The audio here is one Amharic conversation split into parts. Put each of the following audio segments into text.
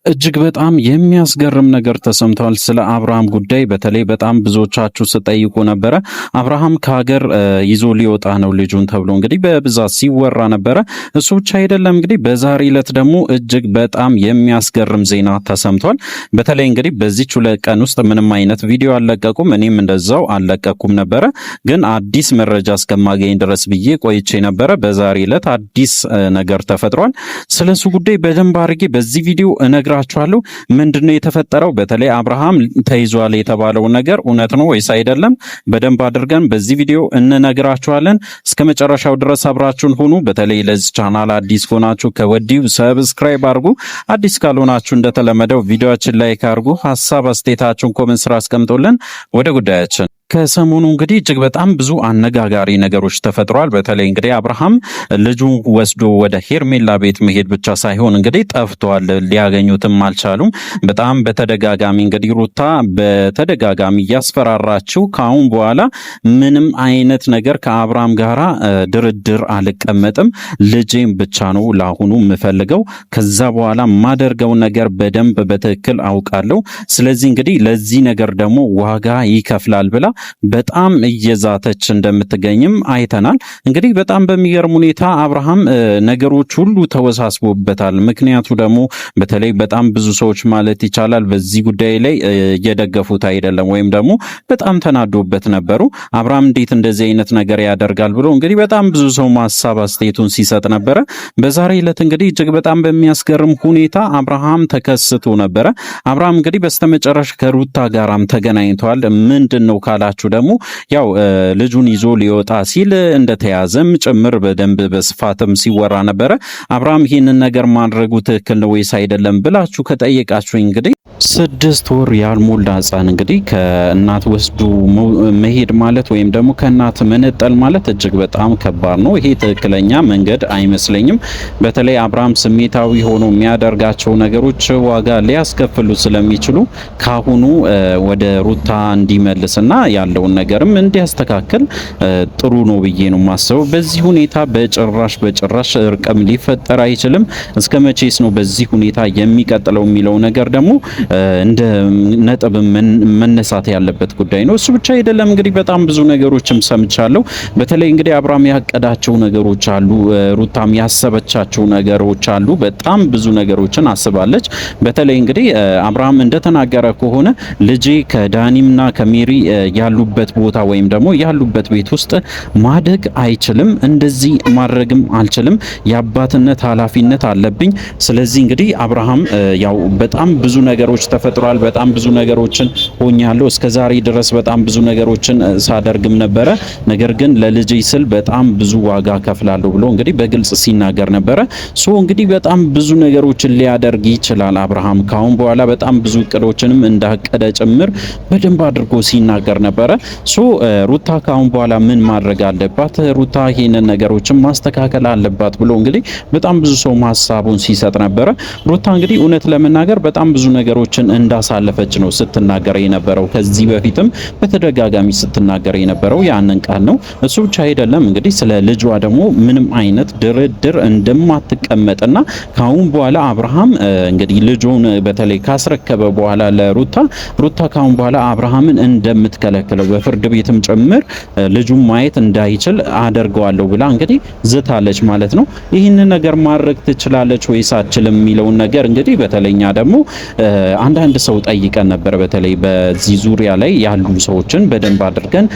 እጅግ በጣም የሚያስገርም ነገር ተሰምቷል። ስለ አብርሃም ጉዳይ በተለይ በጣም ብዙዎቻችሁ ስጠይቁ ነበረ። አብርሃም ከሀገር ይዞ ሊወጣ ነው ልጁን ተብሎ እንግዲህ በብዛት ሲወራ ነበረ። እሱ ብቻ አይደለም እንግዲህ በዛሬ ዕለት ደግሞ እጅግ በጣም የሚያስገርም ዜና ተሰምቷል። በተለይ እንግዲህ በዚች ሁለት ቀን ውስጥ ምንም አይነት ቪዲዮ አልለቀቁም፣ እኔም እንደዛው አልለቀኩም ነበረ። ግን አዲስ መረጃ እስከማገኝ ድረስ ብዬ ቆይቼ ነበረ። በዛሬ ዕለት አዲስ ነገር ተፈጥሯል። ስለሱ ጉዳይ በደንብ አድርጌ በዚህ ቪዲዮ እነግራችኋለሁ። ምንድነው የተፈጠረው? በተለይ አብርሃም ተይዟል የተባለው ነገር እውነት ነው ወይስ አይደለም? በደንብ አድርገን በዚህ ቪዲዮ እንነግራችኋለን። እስከ መጨረሻው ድረስ አብራችሁን ሁኑ። በተለይ ለዚህ ቻናል አዲስ ሆናችሁ ከወዲሁ ሰብስክራይብ አድርጉ። አዲስ ካልሆናችሁ እንደተለመደው ቪዲዮአችን ላይክ አድርጉ። ሀሳብ አስተያየታችሁን ኮሜንት ስራ አስቀምጡልን። ወደ ጉዳያችን ከሰሞኑ እንግዲህ እጅግ በጣም ብዙ አነጋጋሪ ነገሮች ተፈጥሯል። በተለይ እንግዲህ አብርሃም ልጁ ወስዶ ወደ ሄርሜላ ቤት መሄድ ብቻ ሳይሆን እንግዲህ ጠፍቷል፣ ሊያገኙትም አልቻሉም። በጣም በተደጋጋሚ እንግዲህ ሩታ በተደጋጋሚ እያስፈራራችው ካሁን በኋላ ምንም አይነት ነገር ከአብርሃም ጋራ ድርድር አልቀመጥም፣ ልጄም ብቻ ነው ለአሁኑ የምፈልገው፣ ከዛ በኋላ ማደርገው ነገር በደንብ በትክክል አውቃለሁ፣ ስለዚህ እንግዲህ ለዚህ ነገር ደግሞ ዋጋ ይከፍላል ብላ በጣም እየዛተች እንደምትገኝም አይተናል። እንግዲህ በጣም በሚገርም ሁኔታ አብርሃም ነገሮች ሁሉ ተወሳስቦበታል። ምክንያቱ ደግሞ በተለይ በጣም ብዙ ሰዎች ማለት ይቻላል በዚህ ጉዳይ ላይ እየደገፉት አይደለም፣ ወይም ደግሞ በጣም ተናዶበት ነበሩ። አብርሃም እንዴት እንደዚህ አይነት ነገር ያደርጋል ብሎ እንግዲህ በጣም ብዙ ሰው ማሳብ አስተያየቱን ሲሰጥ ነበረ። በዛሬ ዕለት እንግዲህ እጅግ በጣም በሚያስገርም ሁኔታ አብርሃም ተከስቶ ነበረ። አብርሃም እንግዲህ በስተመጨረሻ ከሩታ ጋራም ተገናኝተዋል። ምንድነው ካላችሁ ደግሞ ያው ልጁን ይዞ ሊወጣ ሲል እንደተያዘም ጭምር በደንብ በስፋትም ሲወራ ነበረ። አብርሃም ይህንን ነገር ማድረጉ ትክክል ነው ወይስ አይደለም ብላችሁ ከጠየቃችሁ እንግዲህ 6 ወር ያልሞላ ሕፃን እንግዲህ ከእናት ወስዱ መሄድ ማለት ወይም ደግሞ ከእናት መነጠል ማለት እጅግ በጣም ከባድ ነው። ይሄ ትክክለኛ መንገድ አይመስለኝም። በተለይ አብርሃም ስሜታዊ ሆኖ የሚያደርጋቸው ነገሮች ዋጋ ሊያስከፍሉ ስለሚችሉ ካሁኑ ወደ ሩታ እንዲመልስና ያለውን ነገርም እንዲያስተካክል ጥሩ ነው ብዬ ነው ማስበው። በዚህ ሁኔታ በጭራሽ እርቅም ሊፈጠር አይችልም። እስከ መቼስ ነው በዚህ ሁኔታ የሚቀጥለው የሚለው ነገር ደግሞ እንደ ነጥብ መነሳት ያለበት ጉዳይ ነው። እሱ ብቻ አይደለም እንግዲህ በጣም ብዙ ነገሮችም ሰምቻለሁ። በተለይ እንግዲህ አብርሃም ያቀዳቸው ነገሮች አሉ፣ ሩታም ያሰበቻቸው ነገሮች አሉ። በጣም ብዙ ነገሮችን አስባለች። በተለይ እንግዲህ አብርሃም እንደተናገረ ከሆነ ልጄ ከዳኒምና ከሜሪ ያሉበት ቦታ ወይም ደግሞ ያሉበት ቤት ውስጥ ማደግ አይችልም፣ እንደዚህ ማድረግም አልችልም፣ የአባትነት ኃላፊነት አለብኝ። ስለዚህ እንግዲህ አብርሃም ያው በጣም ብዙ ነገሮች ተፈጥሯል። በጣም ብዙ ነገሮችን ሆኛለሁ። እስከዛሬ ድረስ በጣም ብዙ ነገሮችን ሳደርግም ነበረ። ነገር ግን ለልጄ ስል በጣም ብዙ ዋጋ ከፍላለሁ ብሎ እንግዲህ በግልጽ ሲናገር ነበረ። ሶ እንግዲህ በጣም ብዙ ነገሮችን ሊያደርግ ይችላል አብርሃም ካሁን በኋላ በጣም ብዙ እቅዶችንም እንዳቀደ ጭምር በደንብ አድርጎ ሲናገር ነበረ። ሶ ሩታ ካሁን በኋላ ምን ማድረግ አለባት? ሩታ ይሄንን ነገሮችን ማስተካከል አለባት ብሎ እንግዲህ በጣም ብዙ ሰው ሐሳቡን ሲሰጥ ነበረ። ሩታ እንግዲህ እውነት ለመናገር በጣም ብዙ ነገሮችን እንዳሳለፈች ነው ስትናገር የነበረው። ከዚህ በፊትም በተደጋጋሚ ስትናገር የነበረው ያንን ቃል ነው። እሱ ብቻ አይደለም እንግዲህ ስለ ልጇ ደግሞ ምንም አይነት ድርድር እንደማትቀመጥና ካሁን በኋላ አብርሃም እንግዲህ ልጁን በተለይ ካስረከበ በኋላ ሩታ ካሁን በኋላ አብርሃምን እንደምትከለክለው በፍርድ ቤትም ጭምር ልጁን ማየት እንዳይችል አደርገዋለሁ ብላ እንግዲህ ዝታለች ማለት ነው። ይህንን ነገር ማድረግ ትችላለች ወይስ አትችልም የሚለውን ነገር እንግዲህ በተለይኛ ደግሞ አንዳንድ ሰው ጠይቀን ነበር። በተለይ በዚህ ዙሪያ ላይ ያሉ ሰዎችን በደንብ አድርገን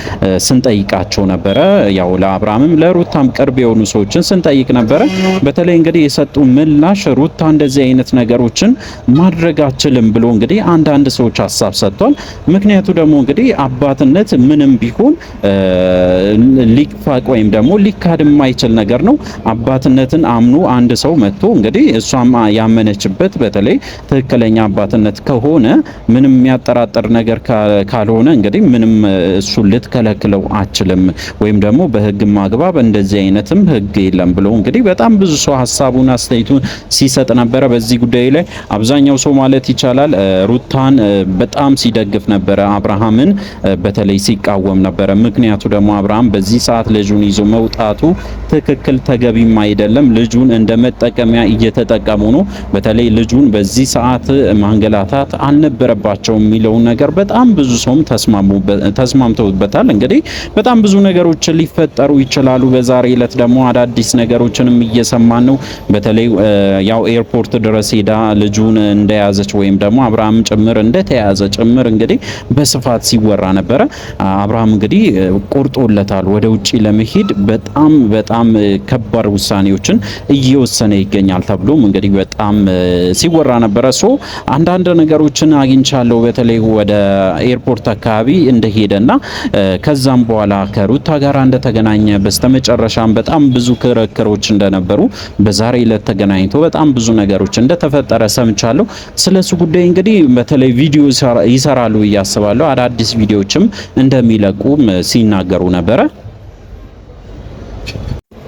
ስንጠይቃቸው ነበረ። ያው ለአብርሃምም ለሩታም ቅርብ የሆኑ ሰዎችን ስንጠይቅ ነበረ። በተለይ እንግዲህ የሰጡ ምላሽ ሩታ እንደዚህ አይነት ነገሮችን ማድረግ አትችልም ብሎ እንግዲህ አንዳንድ ሰዎች ሐሳብ ሰጥቷል። ምክንያቱ ደግሞ እንግዲህ አባትነት ምንም ቢሆን ሊፋቅ ወይም ደግሞ ሊካድ የማይችል ነገር ነው። አባትነትን አምኖ አንድ ሰው መጥቶ እንግዲህ እሷም ያመነችበት በተለይ ትክክለኛ አባትነት ነጻነት ከሆነ ምንም የሚያጠራጥር ነገር ካልሆነ እንግዲህ ምንም እሱን ልትከለክለው አችልም ወይም ደግሞ በህግ ማግባብ እንደዚህ አይነትም ህግ የለም ብሎ እንግዲህ በጣም ብዙ ሰው ሐሳቡን አስተያየቱን ሲሰጥ ነበረ። በዚህ ጉዳይ ላይ አብዛኛው ሰው ማለት ይቻላል ሩታን በጣም ሲደግፍ ነበረ፣ አብርሃምን በተለይ ሲቃወም ነበረ። ምክንያቱ ደግሞ አብርሃም በዚህ ሰዓት ልጁን ይዞ መውጣቱ ትክክል ተገቢም አይደለም። ልጁን እንደ መጠቀሚያ እየተጠቀሙ ነው። በተለይ ልጁን በዚህ ሰዓት ማንገላታት አልነበረባቸውም የሚለው ነገር በጣም ብዙ ሰውም ተስማምተውበታል። እንግዲህ በጣም ብዙ ነገሮች ሊፈጠሩ ይችላሉ። በዛሬ ዕለት ደግሞ አዳዲስ ነገሮችንም እየሰማን ነው። በተለይ ያው ኤርፖርት ድረስ ሄዳ ልጁን እንደያዘች ወይም ደግሞ አብርሃም ጭምር እንደተያዘ ጭምር እንግዲህ በስፋት ሲወራ ነበረ። አብርሃም እንግዲህ ቆርጦለታል ወደ ውጪ ለመሄድ በጣም ከባድ ውሳኔዎችን እየወሰነ ይገኛል ተብሎም እንግዲህ በጣም ሲወራ ነበረ። ሶ አንዳንድ ነገሮችን አግኝቻለሁ በተለይ ወደ ኤርፖርት አካባቢ እንደሄደና ከዛም በኋላ ከሩታ ጋር እንደተገናኘ በስተመጨረሻም በጣም ብዙ ክርክሮች እንደነበሩ በዛሬ ዕለት ተገናኝቶ በጣም ብዙ ነገሮች እንደተፈጠረ ሰምቻለሁ። ስለሱ ጉዳይ እንግዲህ በተለይ ቪዲዮ ይሰራሉ እያስባለሁ አዳዲስ ቪዲዮዎችም እንደሚለቁም ሲናገሩ ነበረ።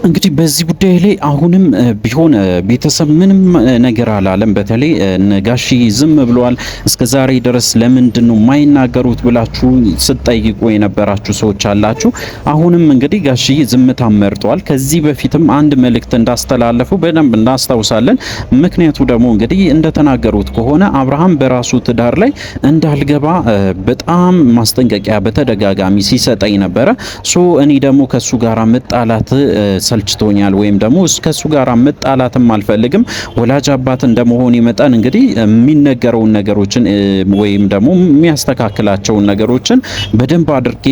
እንግዲህ በዚህ ጉዳይ ላይ አሁንም ቢሆን ቤተሰብ ምንም ነገር አላለም። በተለይ ነጋሺ ዝም ብለዋል። እስከ ዛሬ ድረስ ለምንድን ነው የማይናገሩት ብላችሁ ስትጠይቁ የነበራችሁ ሰዎች አላችሁ። አሁንም እንግዲህ ጋሺ ዝምታ መርጠዋል። ከዚህ በፊትም አንድ መልእክት እንዳስተላለፉ በደንብ እናስታውሳለን። ምክንያቱ ደግሞ እንግዲህ እንደተናገሩት ከሆነ አብርሃም በራሱ ትዳር ላይ እንዳልገባ በጣም ማስጠንቀቂያ በተደጋጋሚ ሲሰጠኝ ነበረ። ሶ እኔ ደግሞ ከሱ ጋር መጣላት ሰልችቶኛል ወይም ደግሞ ከሱ ጋር መጣላትም አልፈልግም። ወላጅ አባት እንደመሆን መጠን እንግዲህ የሚነገረውን ነገሮችን ወይም ደግሞ የሚያስተካክላቸውን ነገሮችን በደንብ አድርጌ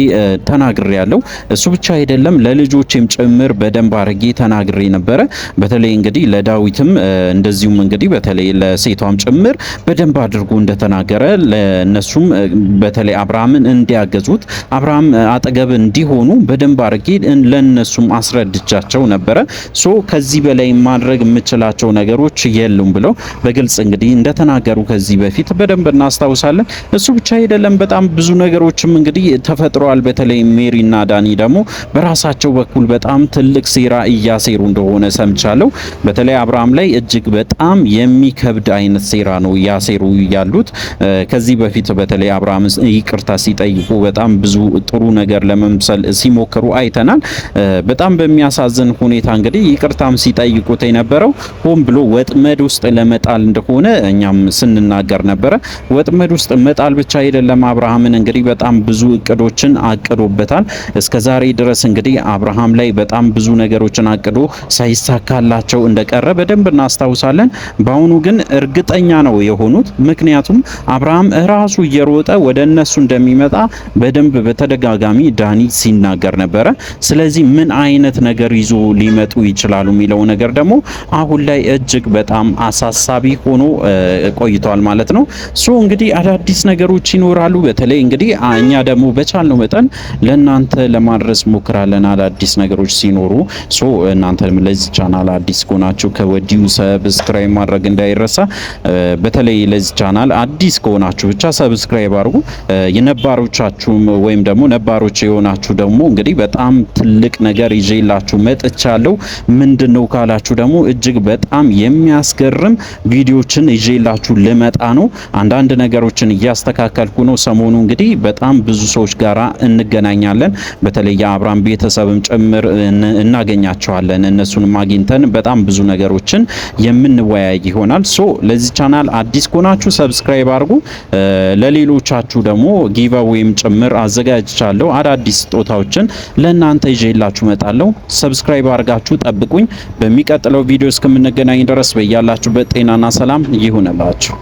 ተናግሬያለሁ። እሱ ብቻ አይደለም ለልጆችም ጭምር በደንብ አድርጌ ተናግሬ ነበረ። በተለይ እንግዲህ ለዳዊትም እንደዚሁም እንግዲህ በተለይ ለሴቷም ጭምር በደንብ አድርጎ እንደተናገረ ለነሱም በተለይ አብርሃምን እንዲያገዙት አብርሃም አጠገብ እንዲሆኑ በደንብ አድርጌ ለነሱም አስረድቻቸው ነበረ። ሶ ከዚህ በላይ ማድረግ የምችላቸው ነገሮች የሉም ብለው በግልጽ እንግዲህ እንደተናገሩ ከዚህ በፊት በደንብ እናስታውሳለን። እሱ ብቻ አይደለም በጣም ብዙ ነገሮችም እንግዲህ ተፈጥሯል። በተለይ ሜሪና ዳኒ ደግሞ በራሳቸው በኩል በጣም ትልቅ ሴራ እያሴሩ እንደሆነ ሰምቻለሁ። በተለይ አብርሃም ላይ እጅግ በጣም የሚከብድ አይነት ሴራ ነው እያሴሩ ያሉት። ከዚህ በፊት በተለይ አብርሃም ይቅርታ ሲጠይቁ በጣም ብዙ ጥሩ ነገር ለመምሰል ሲሞክሩ አይተናል። በጣም በሚያሳዝን ሁኔታ እንግዲህ ይቅርታም ሲጠይቁት የነበረው ሆን ብሎ ወጥመድ ውስጥ ለመጣል እንደሆነ እኛም ስንናገር ነበረ። ወጥመድ ውስጥ መጣል ብቻ አይደለም አብርሃምን እንግዲህ በጣም ብዙ እቅዶችን አቅዶበታል። እስከዛሬ ድረስ እንግዲህ አብርሃም ላይ በጣም ብዙ ነገሮችን አቅዶ ሳይሳካላቸው እንደቀረ በደንብ እናስታውሳለን። በአሁኑ ግን እርግጠኛ ነው የሆኑት። ምክንያቱም አብርሃም ራሱ እየሮጠ ወደ እነሱ እንደሚመጣ በደንብ በተደጋጋሚ ዳኒ ሲናገር ነበረ። ስለዚህ ምን አይነት ነገር ይዞ ሊመጡ ይችላሉ የሚለው ነገር ደግሞ አሁን ላይ እጅግ በጣም አሳሳቢ ሆኖ ቆይቷል ማለት ነው። ሶ እንግዲህ አዳዲስ ነገሮች ይኖራሉ። በተለይ እንግዲህ እኛ ደግሞ በቻልነው መጠን ለናንተ ለማድረስ ሞክራለን አዳዲስ ነገሮች ሲኖሩ። ሶ እናንተም ለዚህ ቻናል አዲስ ከሆናችሁ ከወዲሁ ሰብስክራይብ ማድረግ እንዳይረሳ። በተለይ ለዚህ ቻናል አዲስ ከሆናችሁ ብቻ ሰብስክራይብ አድርጉ። የነባሮቻችሁም ወይም ደግሞ ነባሮች የሆናችሁ ደግሞ እንግዲህ በጣም ትልቅ ነገር ይዤላችሁ መጥቻለሁ። ምንድነው ካላችሁ ደግሞ እጅግ በጣም የሚያስገርም ቪዲዮችን ይዤላችሁ ልመጣ ነው። አንዳንድ ነገሮችን እያስተካከልኩ ነው። ሰሞኑ እንግዲህ በጣም ብዙ ሰዎች ጋራ እንገናኛለን። በተለይ የአብርሃም ቤተሰብም ጭምር እናገኛቸዋለን። እነሱንም አግኝተን በጣም ብዙ ነገሮችን የምንወያይ ይሆናል። ሶ ለዚህ ቻናል አዲስ ከሆናችሁ ሰብስክራይብ አድርጉ። ለሌሎቻችሁ ደግሞ ጊቫዌም ጭምር አዘጋጅቻለሁ። አዳዲስ ስጦታዎችን ለእናንተ ይዤላችሁ መጣለሁ። ሰብስክራይብ አድርጋችሁ ጠብቁኝ። በሚቀጥለው ቪዲዮ እስከምንገናኝ ድረስ በያላችሁበት ጤናና ሰላም ይሁንላችሁ።